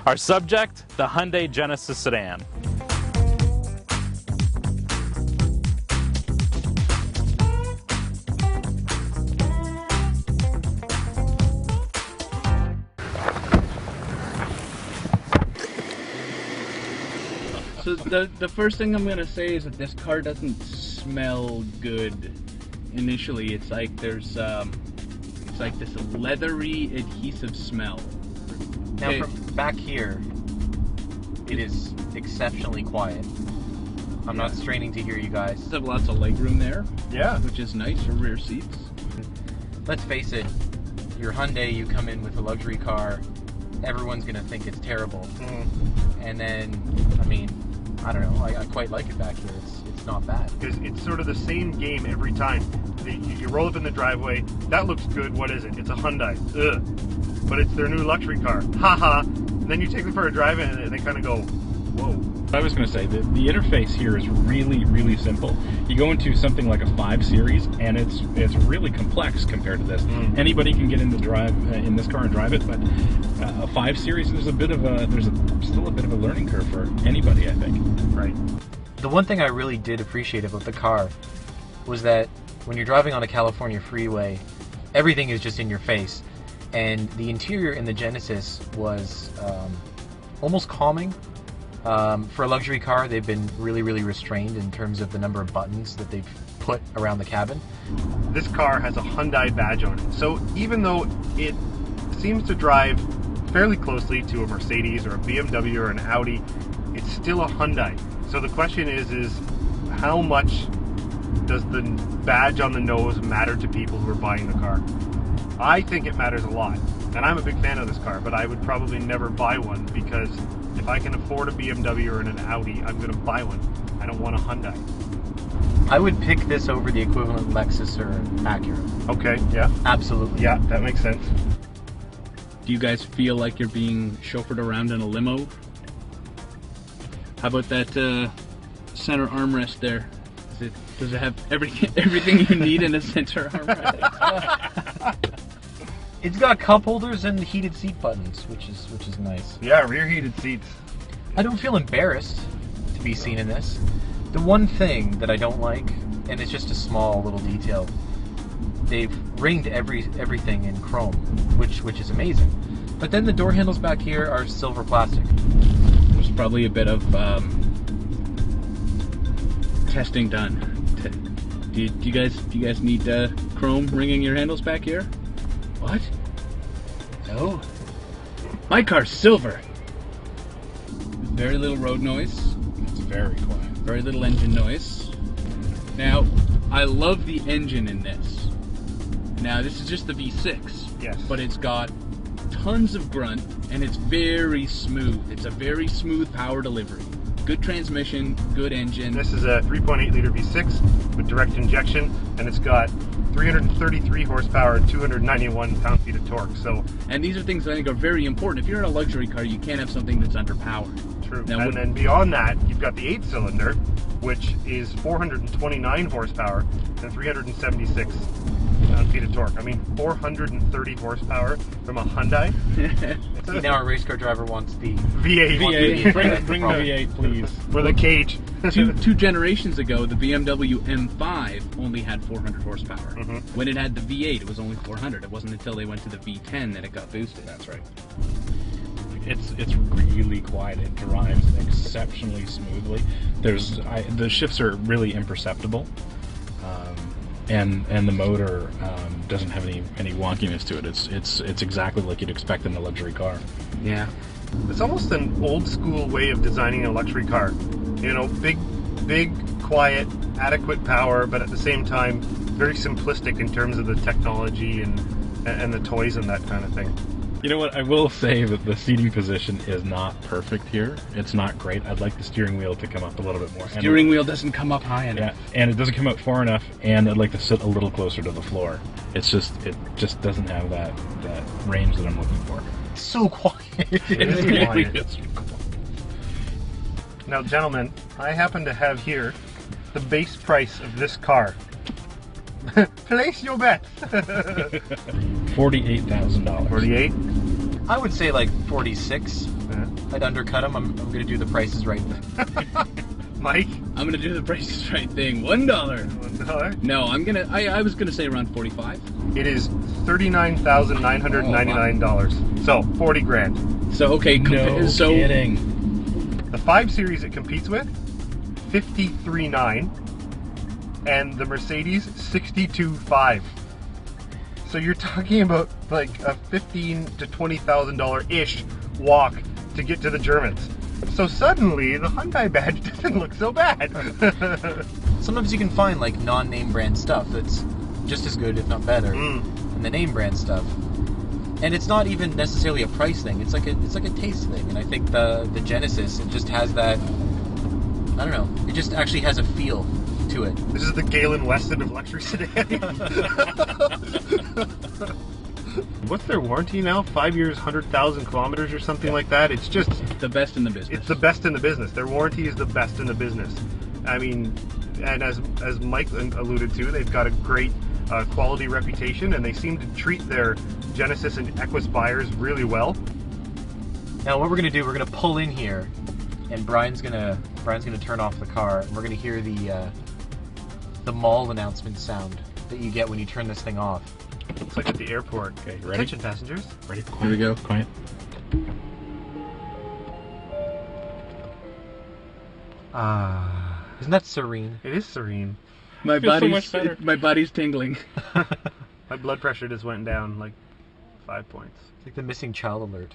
Our subject, the Hyundai Genesis sedan. So the first thing I'm gonna say is that this car doesn't smell good initially. It's like there's it's like this leathery adhesive smell. Now Okay. from back here, it is exceptionally quiet. I'm not straining to hear you guys. They have lots of legroom there. Yeah. Which is nice for rear seats. Let's face it, your Hyundai, you come in with a luxury car, everyone's gonna think it's terrible. And then, I mean, I don't know, I quite like it back here. It's not bad. Because it's sort of the same game every time. You roll up in the driveway, that looks good, what is it? It's a Hyundai. Ugh. But it's their new luxury car. Haha. Then you take them for a drive in and they kind of go, whoa. I was going to say, the interface here is really, really simple. You go into something like a 5 Series, and it's really complex compared to this. Anybody can get in the drive in this car and drive it, but a 5 Series, there's still a bit of a learning curve for anybody, I think. Right. The one thing I really did appreciate about the car was that when you're driving on a California freeway, everything is just in your face. And the interior in the Genesis was almost calming. For a luxury car, they've been really, really restrained in terms of the number of buttons that they've put around the cabin. This car has a Hyundai badge on it. So even though it seems to drive fairly closely to a Mercedes or a BMW or an Audi, it's still a Hyundai. So the question is how much does the badge on the nose matter to people who are buying the car? I think it matters a lot. And I'm a big fan of this car, but I would probably never buy one because if I can afford a BMW or an Audi, I'm going to buy one. I don't want a Hyundai. I would pick this over the equivalent Lexus or Acura. Okay, yeah. Absolutely. Yeah, that makes sense. Do you guys feel like you're being chauffeured around in a limo? How about that center armrest there? Does it have everything you need in a center armrest? It's got cup holders and heated seat buttons, which is nice. Yeah, rear heated seats. I don't feel embarrassed to be seen in this. The one thing that I don't like, and it's just a small little detail, they've ringed everything in chrome, which is amazing. But then the door handles back here are silver plastic. There's probably a bit of testing done. Do you guys need chrome ringing your handles back here? What? No. My car's silver. Very little road noise. It's very quiet. Very little engine noise. Now, I love the engine in this. Now, this is just the V6. Yes. But it's got tons of grunt, and it's very smooth. It's a very smooth power delivery. Good transmission, good engine. This is a 3.8 liter V6 with direct injection, and it's got 333 horsepower and 291 pound-feet of torque. So, and these are things I think are very important. If you're in a luxury car, you can't have something that's underpowered. true. Now, and then beyond that, you've got the 8-cylinder, which is 429 horsepower and 376 pound-feet of torque. I mean, 430 horsepower from a Hyundai. See, now our race car driver wants the V8. V8. Bring the V8, please. For the cage. two generations ago, the BMW M5 only had 400 horsepower. When it had the V8, it was only 400. It wasn't until they went to the V10 that it got boosted. That's right. It's really quiet. It drives exceptionally smoothly. The shifts are really imperceptible, and the motor doesn't have any wonkiness to it. It's exactly like you'd expect in a luxury car. Yeah. It's almost an old school way of designing a luxury car. You know, big, quiet, adequate power, but at the same time, very simplistic in terms of the technology and the toys and that kind of thing. You know what? I will say that the seating position is not perfect here. It's not great. I'd like the steering wheel to come up a little bit more. Steering wheel doesn't come up high enough. Yeah, and it doesn't come up far enough, and I'd like to sit a little closer to the floor. It just doesn't have that range that I'm looking for. so quiet. It is quiet. Now, gentlemen, I happen to have here the base price of this car. Place your bet. $48,000. 48. I would say like 46. I'd undercut him. I'm going to do the prices right. Mike? I'm gonna do the Price is Right thing. $1. $1? No, I was gonna say around 45. It is $39,999. So 40 grand. So okay, No so kidding. The 5 Series it competes with, 53.9, and the Mercedes 62.5. So you're talking about like a $15,000 to $20,000 ish walk to get to the Germans. So suddenly the Hyundai badge doesn't look so bad. Sometimes you can find like non-name brand stuff that's just as good, if not better, than the name brand stuff. And it's not even necessarily a price thing. It's like a taste thing. And I think the Genesis, it just has that. I don't know. It just actually has a feel to it. This is the Galen Weston of luxury sedan. What's their warranty now? 5 years, 100,000 kilometers or something like that. It's just the best in the business. It's the best in the business. Their warranty is the best in the business. I mean, and as Mike alluded to, they've got a great quality reputation, and they seem to treat their Genesis and Equus buyers really well. Now, what we're gonna do? We're gonna pull in here, and Brian's gonna turn off the car, and we're gonna hear the mall announcement sound that you get when you turn this thing off. It's like at the airport. Okay, ready? Attention, passengers. Ready? Here we go. Quiet. Isn't that serene? It is serene. My Feels so body's much better. my body's tingling. My blood pressure just went down like 5 points. It's like the missing child alert.